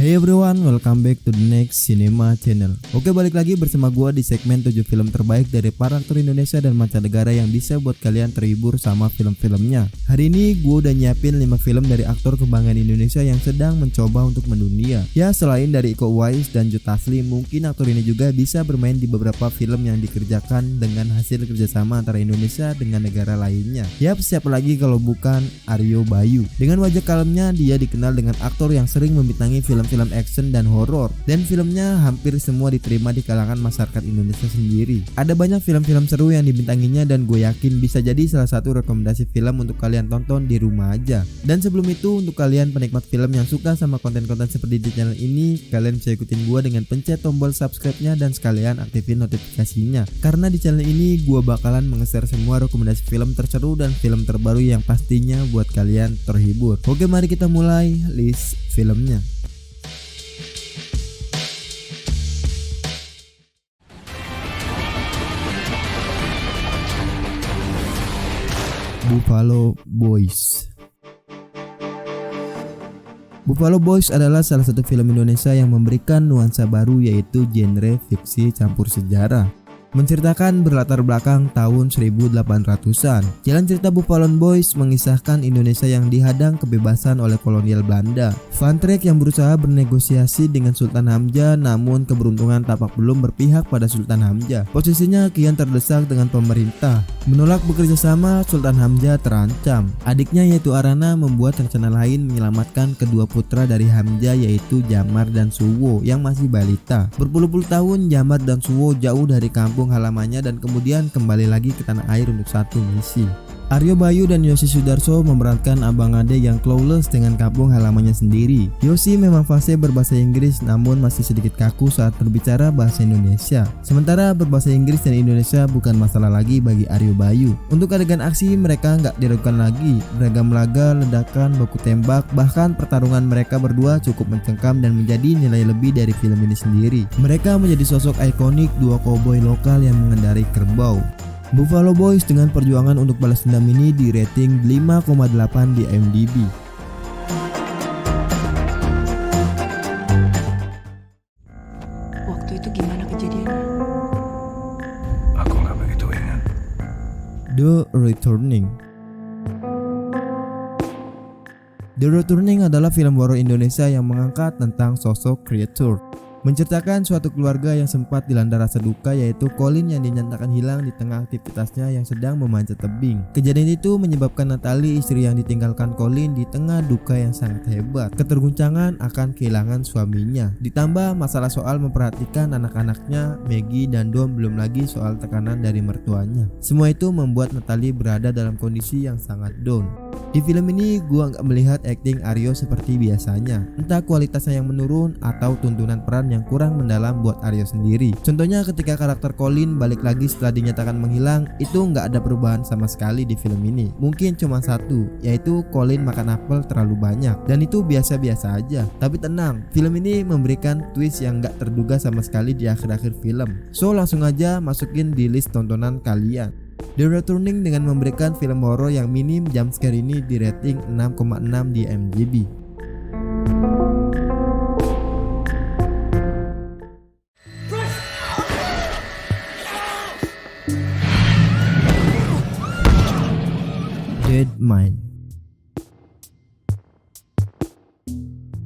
Hey everyone, welcome back to the next Cinema Channel. Oke, balik lagi bersama gua di segmen 7 film terbaik dari para aktor Indonesia dan mancanegara yang bisa buat kalian terhibur sama film-filmnya. Hari ini gua udah nyiapin 5 film dari aktor kebanggaan Indonesia yang sedang mencoba untuk mendunia. Ya, selain dari Iko Uwais dan Joe Taslim, mungkin aktor ini juga bisa bermain di beberapa film yang dikerjakan dengan hasil kerjasama antara Indonesia dengan negara lainnya. Yap, siapa lagi kalau bukan Aryo Bayu. Dengan wajah kalemnya, dia dikenal dengan aktor yang sering membintangi film action dan horor, dan filmnya hampir semua diterima di kalangan masyarakat Indonesia sendiri. Ada banyak film-film seru yang dibintanginya dan gue yakin bisa jadi salah satu rekomendasi film untuk kalian tonton di rumah aja. Dan sebelum itu, untuk kalian penikmat film yang suka sama konten-konten seperti di channel ini, kalian bisa ikutin gue dengan pencet tombol subscribe-nya dan sekalian aktifin notifikasinya. Karena di channel ini gue bakalan menge-share semua rekomendasi film terseru dan film terbaru yang pastinya buat kalian terhibur. Oke, mari kita mulai list filmnya. Buffalo Boys. Buffalo Boys adalah salah satu film Indonesia yang memberikan nuansa baru, yaitu genre fiksi campur sejarah. Menceritakan berlatar belakang tahun 1800-an. Jalan cerita Buffalo Boys mengisahkan Indonesia yang dihadang kebebasan oleh kolonial Belanda. Van Treek yang berusaha bernegosiasi dengan Sultan Hamzah, namun keberuntungan tapak belum berpihak pada Sultan Hamzah. Posisinya kian terdesak dengan pemerintah. Menolak bekerja sama, Sultan Hamzah terancam. Adiknya yaitu Arana membuat rencana lain menyelamatkan kedua putra dari Hamzah, yaitu Jamar dan Suwo yang masih balita. Berpuluh-puluh tahun Jamar dan Suwo jauh dari kampung halamannya dan kemudian kembali lagi ke tanah air untuk satu misi. Aryo Bayu dan Yosi Sudarso memerankan abang ade yang clueless dengan kampung halamannya sendiri. Yosi memang fasih berbahasa Inggris namun masih sedikit kaku saat berbicara bahasa Indonesia. Sementara berbahasa Inggris dan Indonesia bukan masalah lagi bagi Aryo Bayu. Untuk adegan aksi mereka nggak diragukan lagi. Beragam laga, ledakan, baku tembak, bahkan pertarungan mereka berdua cukup mencengkam dan menjadi nilai lebih dari film ini sendiri. Mereka menjadi sosok ikonik dua koboi lokal yang mengendarai kerbau. Buffalo Boys dengan perjuangan untuk balas dendam ini di rating 5,8 di IMDb. Waktu itu gimana kejadiannya? Aku nggak begitu ingat. The Returning. The Returning adalah film horor Indonesia yang mengangkat tentang sosok kreatur. Menceritakan suatu keluarga yang sempat dilanda rasa duka, yaitu Colin yang dinyatakan hilang di tengah aktivitasnya yang sedang memanjat tebing. Kejadian itu menyebabkan Natalie, istri yang ditinggalkan Colin, di tengah duka yang sangat hebat, keterguncangan akan kehilangan suaminya. Ditambah masalah soal memperhatikan anak-anaknya, Maggie dan Dom, belum lagi soal tekanan dari mertuanya. Semua itu membuat Natalie berada dalam kondisi yang sangat down. Di film ini gua nggak melihat akting Aryo seperti biasanya. Entah kualitasnya yang menurun atau tuntunan peran yang kurang mendalam buat Aryo sendiri. Contohnya ketika karakter Colin balik lagi setelah dinyatakan menghilang, itu nggak ada perubahan sama sekali di film ini. Mungkin cuma satu, yaitu Colin makan apel terlalu banyak, dan itu biasa-biasa aja. Tapi tenang, film ini memberikan twist yang nggak terduga sama sekali di akhir-akhir film. So langsung aja masukin di list tontonan kalian. The Returning dengan memberikan film horor yang minim jumpscare ini di rating 6,6 di IMDb. Deadmine.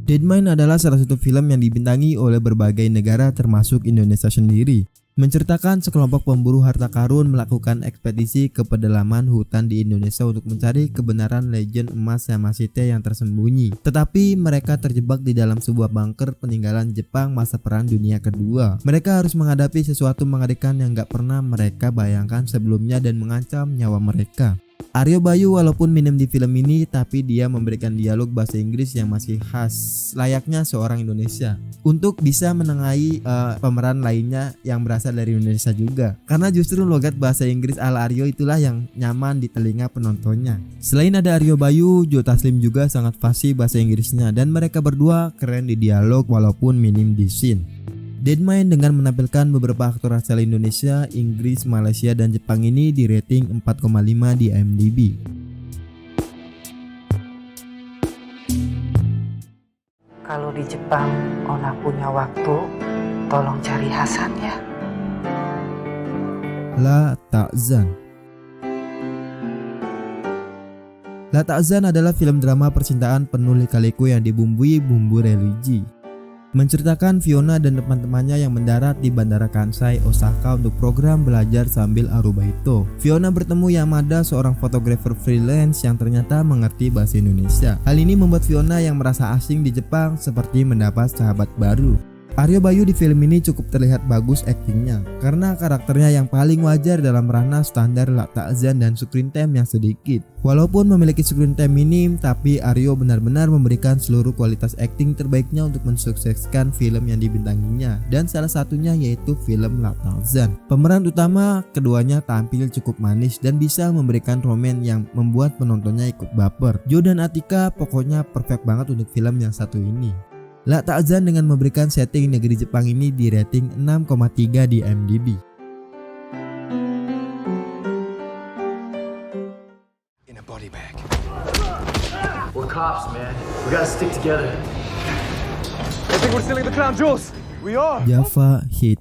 Deadmine adalah salah satu film yang dibintangi oleh berbagai negara termasuk Indonesia sendiri. Menceritakan sekelompok pemburu harta karun melakukan ekspedisi ke pedalaman hutan di Indonesia untuk mencari kebenaran legend emas Yamashite yang tersembunyi. Tetapi mereka terjebak di dalam sebuah bunker peninggalan Jepang masa Perang Dunia Kedua. Mereka harus menghadapi sesuatu mengerikan yang gak pernah mereka bayangkan sebelumnya dan mengancam nyawa mereka. Aryo Bayu walaupun minim di film ini, tapi dia memberikan dialog bahasa Inggris yang masih khas layaknya seorang Indonesia untuk bisa menengahi pemeran lainnya yang berasal dari Indonesia juga. Karena justru logat bahasa Inggris ala Aryo itulah yang nyaman di telinga penontonnya. Selain ada Aryo Bayu, Joe Taslim juga sangat fasih bahasa Inggrisnya dan mereka berdua keren di dialog walaupun minim di scene. Deadmind dengan menampilkan beberapa aktor asal Indonesia, Inggris, Malaysia, dan Jepang ini di rating 4,5 di IMDb. Kalau di Jepang Ona punya waktu, tolong cari Hasan ya. La Ta'zan. La Ta'zan adalah film drama percintaan penuh lika-liku yang dibumbui bumbu religi. Menceritakan Fiona dan teman-temannya yang mendarat di Bandara Kansai, Osaka untuk program belajar sambil arubaito. Fiona bertemu Yamada, seorang fotografer freelance yang ternyata mengerti bahasa Indonesia. Hal ini membuat Fiona yang merasa asing di Jepang seperti mendapat sahabat baru. Aryo Bayu di film ini cukup terlihat bagus aktingnya karena karakternya yang paling wajar dalam ranah standar La Ta'zan dan screen time yang sedikit. Walaupun memiliki screen time minim, tapi Aryo benar-benar memberikan seluruh kualitas akting terbaiknya untuk mensukseskan film yang dibintanginya, dan salah satunya yaitu film La Ta'zan. Pemeran utama keduanya tampil cukup manis dan bisa memberikan roman yang membuat penontonnya ikut baper. Jo dan Atika pokoknya perfect banget untuk film yang satu ini. La Ta'zan dengan memberikan setting negeri Jepang ini di rating 6,3 di IMDb. In a body bag. We're cops, man. We gotta stick together. I think we're stealing the crown jewels. We are. Java Hit.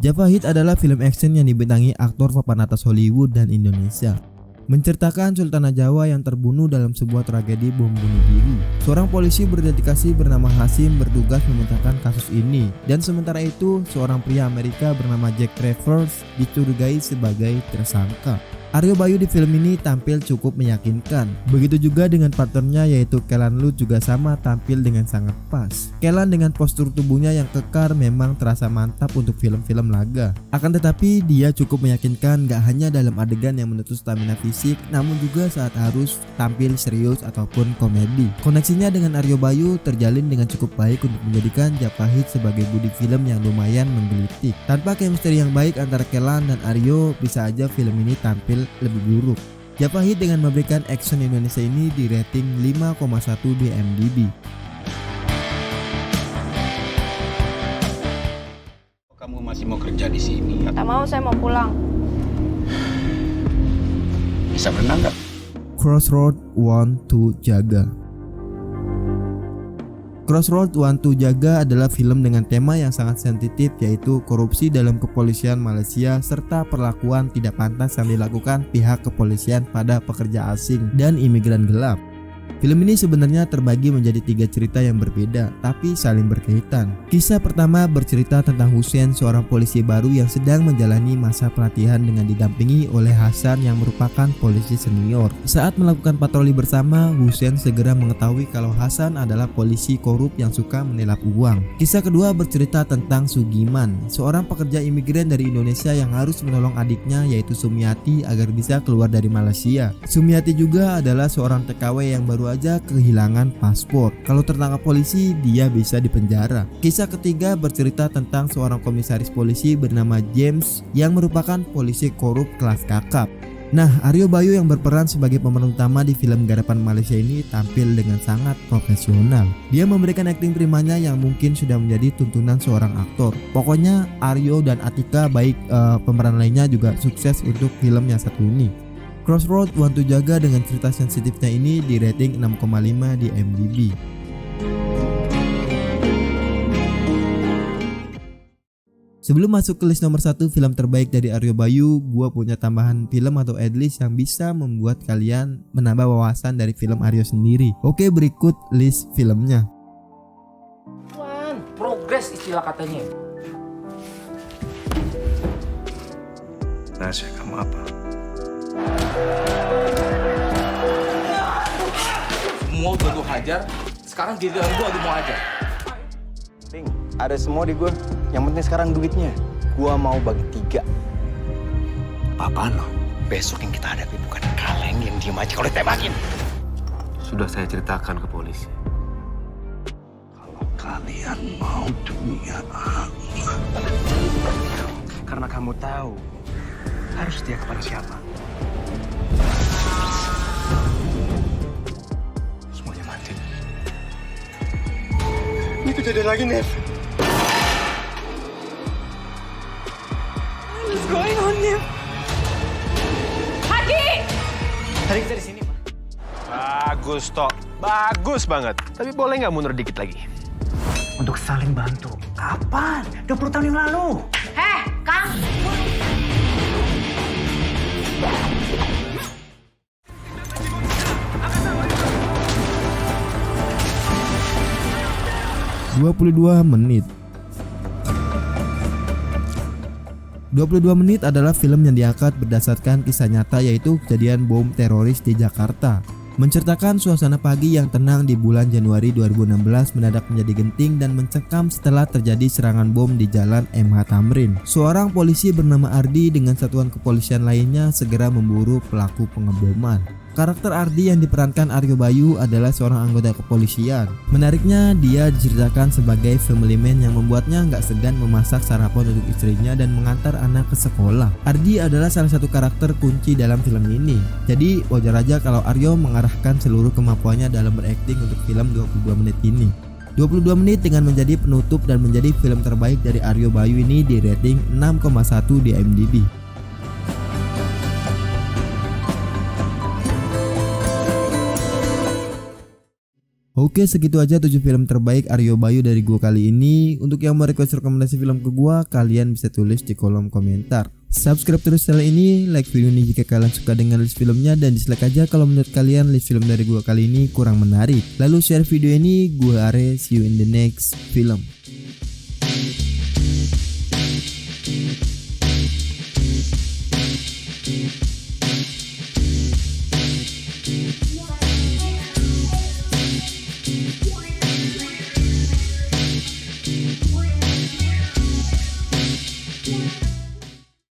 Java Hit adalah film action yang dibintangi aktor papan atas Hollywood dan Indonesia. Menceritakan Sultana Jawa yang terbunuh dalam sebuah tragedi bom bunuh diri. Seorang polisi berdedikasi bernama Hasim bertugas memecahkan kasus ini, dan sementara itu seorang pria Amerika bernama Jack Travers dicurigai sebagai tersangka. Aryo Bayu di film ini tampil cukup meyakinkan. Begitu juga dengan partnernya yaitu Kellan Lu juga sama tampil dengan sangat pas. Kellan dengan postur tubuhnya yang kekar memang terasa mantap untuk film-film laga. Akan tetapi dia cukup meyakinkan gak hanya dalam adegan yang menuntut stamina fisik, namun juga saat harus tampil serius ataupun komedi. Koneksinya dengan Aryo Bayu terjalin dengan cukup baik untuk menjadikan Java Hit sebagai budi film yang lumayan menggelitik. Tanpa chemistry yang baik antara Kellan dan Aryo, bisa aja film ini tampil lebih buruk. Java Hit dengan memberikan action Indonesia ini di rating 5,1 di IMDb. Kamu masih mau kerja di sini? Tak mau, saya mau pulang. Bisa berenang nggak? Crossroad Want to Jaga. Crossroad Want to Jaga adalah film dengan tema yang sangat sensitif, yaitu korupsi dalam kepolisian Malaysia serta perlakuan tidak pantas yang dilakukan pihak kepolisian pada pekerja asing dan imigran gelap. Film ini sebenarnya terbagi menjadi 3 cerita yang berbeda tapi saling berkaitan. Kisah pertama bercerita tentang Hussein, seorang polisi baru yang sedang menjalani masa pelatihan dengan didampingi oleh Hasan yang merupakan polisi senior. Saat melakukan patroli bersama, Hussein segera mengetahui kalau Hasan adalah polisi korup yang suka menilap uang. Kisah kedua bercerita tentang Sugiman, seorang pekerja imigran dari Indonesia yang harus menolong adiknya yaitu Sumiati agar bisa keluar dari Malaysia. Sumiati juga adalah seorang TKW yang baru aja kehilangan paspor. Kalau tertangkap polisi, dia bisa dipenjara. Kisah ketiga bercerita tentang seorang komisaris polisi bernama James yang merupakan polisi korup kelas kakap. Nah, Aryo Bayu yang berperan sebagai pemeran utama di film garapan Malaysia ini tampil dengan sangat profesional. Dia memberikan akting primanya yang mungkin sudah menjadi tuntunan seorang aktor. Pokoknya Aryo dan Atika baik pemeran lainnya juga sukses untuk film yang satu ini. Crossroad Want to Jaga dengan cerita sensitifnya ini di rating 6,5 di IMDb. Sebelum masuk ke list nomor 1 film terbaik dari Aryo Bayu, gua punya tambahan film atau adlist yang bisa membuat kalian menambah wawasan dari film Aryo sendiri. Oke, berikut list filmnya. Wan, progres istilah katanya. Rahasia kamu apa? Semua udah lu hajar, sekarang giliran gua mau hajar. Ting, ada semua di gue. Yang penting sekarang duitnya. Gua mau bagi 3. Apaan lo? Besok yang kita hadapi bukan kaleng yang diem aja kalau ditembakin. Sudah saya ceritakan ke polisi. Kalau kalian mau dunia aku, Karena kamu tahu harus setia kepada siapa. semuanya mati. kejadian lagi, Nev. What's going on, Nev? Tadi kita di sini, Pak. Bagus, Tok. Bagus banget. Tapi boleh nggak mundur dikit lagi? Untuk saling bantu. Kapan? 20 tahun yang lalu. Heh, Kang. menit. 22 menit adalah film yang diangkat berdasarkan kisah nyata, yaitu kejadian bom teroris di Jakarta. Menceritakan suasana pagi yang tenang di bulan Januari 2016 mendadak menjadi genting dan mencekam setelah terjadi serangan bom di Jalan MH Tamrin. Seorang polisi bernama Ardi dengan satuan kepolisian lainnya segera memburu pelaku pengeboman. Karakter Ardi yang diperankan Aryo Bayu adalah seorang anggota kepolisian. Menariknya, dia diceritakan sebagai family man yang membuatnya nggak segan memasak sarapan untuk istrinya dan mengantar anak ke sekolah. Ardi adalah salah satu karakter kunci dalam film ini. Jadi wajar aja kalau Aryo mengarahkan seluruh kemampuannya dalam berakting untuk film 22 menit ini. 22 menit dengan menjadi penutup dan menjadi film terbaik dari Aryo Bayu ini di rating 6,1 di IMDb. Oke, segitu aja 7 film terbaik Aryo Bayu dari gua kali ini. Untuk yang mau request rekomendasi film ke gua, kalian bisa tulis di kolom komentar. Subscribe terus channel ini, like video ini jika kalian suka dengan list filmnya, dan dislike aja kalau menurut kalian list film dari gua kali ini kurang menarik. Lalu share video ini. Gua Are, see you in the next film. Yeah.